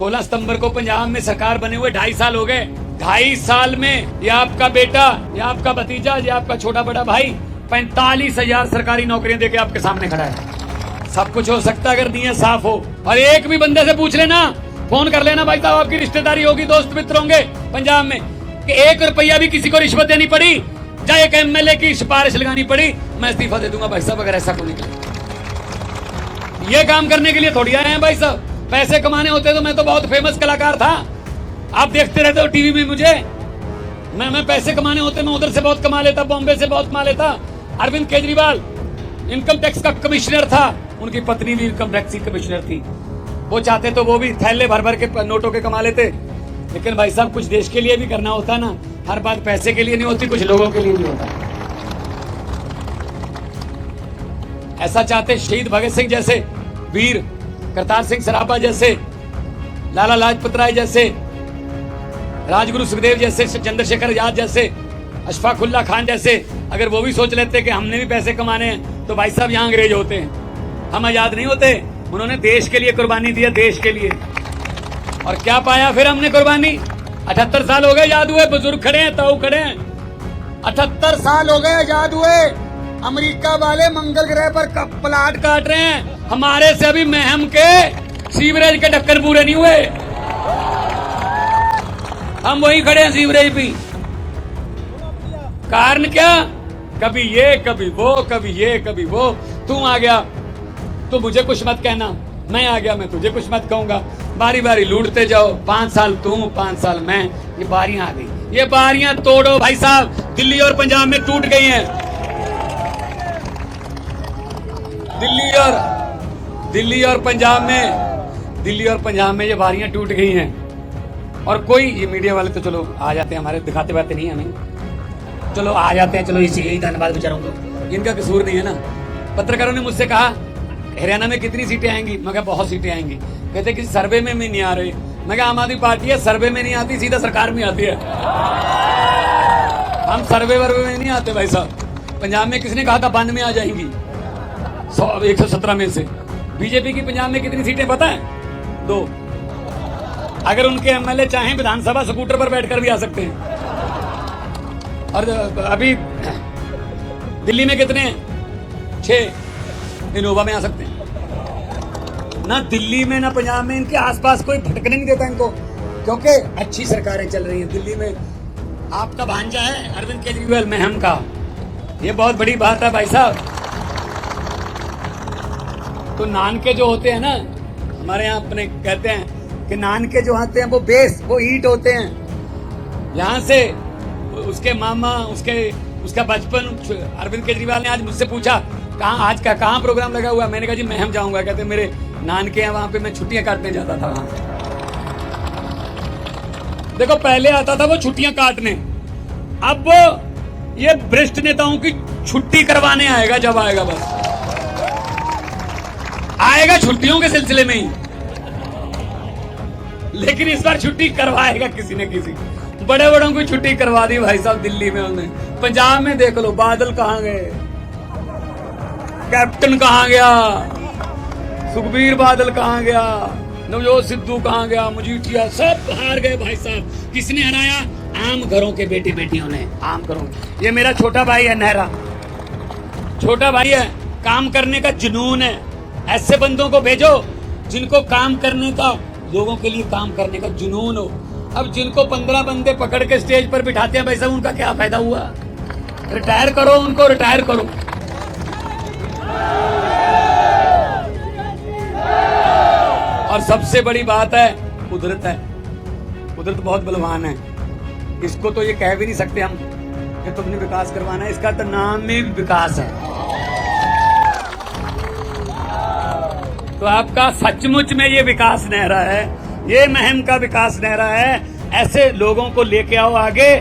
16 सितंबर को पंजाब में सरकार बने हुए 2.5 साल हो गए। 2.5 साल में ये आपका बेटा, ये आपका भतीजा, ये आपका छोटा बड़ा भाई 45,000 सरकारी नौकरियां देके आपके सामने खड़ा है। सब कुछ हो सकता अगर नीयत साफ हो। और एक भी बंदे से पूछ लेना, फोन कर लेना, भाई साहब आपकी रिश्तेदारी होगी, दोस्त मित्र होंगे पंजाब में, कि 1 रुपया भी किसी को रिश्वत देनी पड़ी, चाहे एक MLA की सिफारिश लगानी पड़ी, मैं इस्तीफा दे दूंगा भाई साहब, अगर ऐसा कोई निकले। ये काम करने के लिए थोड़ी आए हैं भाई साहब। पैसे कमाने होते तो मैं तो बहुत फेमस कलाकार था, आप देखते रहते हो टीवी में मुझे। मैं पैसे कमाने होते मैं उधर से बहुत कमा लेता, बॉम्बे से बहुत कमा लेता। अरविंद केजरीवाल इनकम टैक्स का कमिश्नर था, उनकी पत्नी भी इनकम टैक्स की कमिश्नर थी। वो चाहते तो वो भी थैले भर भर के नोटों के कमा लेते। लेकिन भाई साहब कुछ देश के लिए भी करना होता ना, हर बात पैसे के लिए नहीं होती, कुछ लोगों के लिए भी होता। ऐसा चाहते शहीद भगत सिंह जैसे वीर, करतार सिंह सराभा जैसे, लाला लाजपत राय जैसे, राजगुरु सुखदेव जैसे, चंद्रशेखर आजाद जैसे, अशफाक उल्लाह खान जैसे, अगर वो भी सोच लेते कि हमने भी पैसे कमाने हैं, तो भाई साहब यहाँ अंग्रेज होते हैं, हम आजाद नहीं होते। उन्होंने देश के लिए कुर्बानी दी है, देश के लिए। और क्या पाया फिर हमने कुर्बानी? 78 साल हो गए आजाद हुए, बुजुर्ग खड़े हैं, ताऊ खड़े हैं, 78 साल हो गए आजाद हुए। अमेरिका वाले मंगल ग्रह पर प्लाट काट रहे हैं, हमारे से अभी महम के सीवरेज के ढक्कन पूरे नहीं हुए, हम वही खड़े हैं सीवरेज भी। कारण क्या? कभी ये कभी वो, कभी ये कभी वो। तू आ गया तो मुझे कुछ मत कहना, मैं आ गया मैं तुझे कुछ मत कहूंगा। बारी बारी लूटते जाओ, 5 साल तू 5 साल मैं, ये बारियां आ गई। ये बारियां तोड़ो भाई साहब, दिल्ली और पंजाब में टूट गई हैं। दिल्ली और पंजाब में ये बारियां टूट गई हैं। और कोई, ये मीडिया वाले तो चलो आ जाते हैं, हमारे दिखाते बातें नहीं हमें, चलो आ जाते हैं, चलो इसी यही धन्यवाद बेचारों को, इनका कसूर नहीं है ना। पत्रकारों ने मुझसे कहा हरियाणा में कितनी सीटें आएंगी, मैं कहा बहुत सीटें आएंगी। कहते कि सर्वे में भी नहीं आ रही। मैं कहा आम आदमी पार्टी है, सर्वे में नहीं आती, सीधा सरकार में आती है। हम सर्वे वर्वे में नहीं आते भाई साहब। पंजाब में किसने कहा था 92 में आ जाएंगी, 117 में से। बीजेपी की पंजाब में कितनी सीटें पता है? 2। अगर उनके MLA चाहें विधानसभा स्कूटर पर बैठकर भी आ सकते हैं। और अभी दिल्ली में कितने हैं? 6 इनोवा में आ सकते हैं ना। दिल्ली में ना पंजाब में इनके आसपास कोई भटकने नहीं देता इनको, क्योंकि अच्छी सरकारें चल रही हैं। दिल्ली में आपका भांजा है अरविंद केजरीवाल महम का, ये बहुत बड़ी बात है भाई साहब। तो नानके जो होते हैं ना, हमारे यहाँ अपने कहते हैं कि नानके जो आते हैं वो बेस, वो ईंट होते हैं। यहाँ से उसके मामा, उसका बचपन। अरविंद केजरीवाल ने आज मुझसे पूछा कहाँ प्रोग्राम लगा हुआ? मैंने कहा जी महम जाऊंगा। कहते मेरे नानके हैं वहां पे, मैं छुट्टियां काटने जाता था वहां। देखो पहले आता था वो छुट्टियां काटने, अब वो ये भ्रष्ट नेताओं की छुट्टी करवाने आएगा। जब आएगा बस आएगा छुट्टियों के सिलसिले में ही, लेकिन इस बार छुट्टी करवाएगा किसी न किसी। बड़े बड़ों की छुट्टी करवा दी भाई साहब दिल्ली में उन्होंने। पंजाब में देख लो, बादल कहां गए, कैप्टन कहां गया, सुखबीर बादल कहां गया, नवजोत सिद्धू कहां गया, मजीठिया, सब हार गए भाई साहब। किसने हराया? आम घरों के बेटी बेटियों ने, आम घरों। ये मेरा छोटा भाई है नेहरा, छोटा भाई है, काम करने का जुनून है। ऐसे बंदों को भेजो जिनको काम करने का, लोगों के लिए काम करने का जुनून हो। अब जिनको 15 बंदे पकड़ के स्टेज पर बिठाते हैं भाई साहब, उनका क्या फायदा हुआ? रिटायर करो उनको, रिटायर करो। और सबसे बड़ी बात है कुदरत है। कुदरत बहुत बलवान है, इसको तो ये कह भी नहीं सकते हम कि तुमने विकास करवाना है। इसका तो नाम में भी विकास है। तो आपका सचमुच में ये विकास नहरा है, ये महम का विकास नहरा है। ऐसे लोगों को लेके आओ आगे।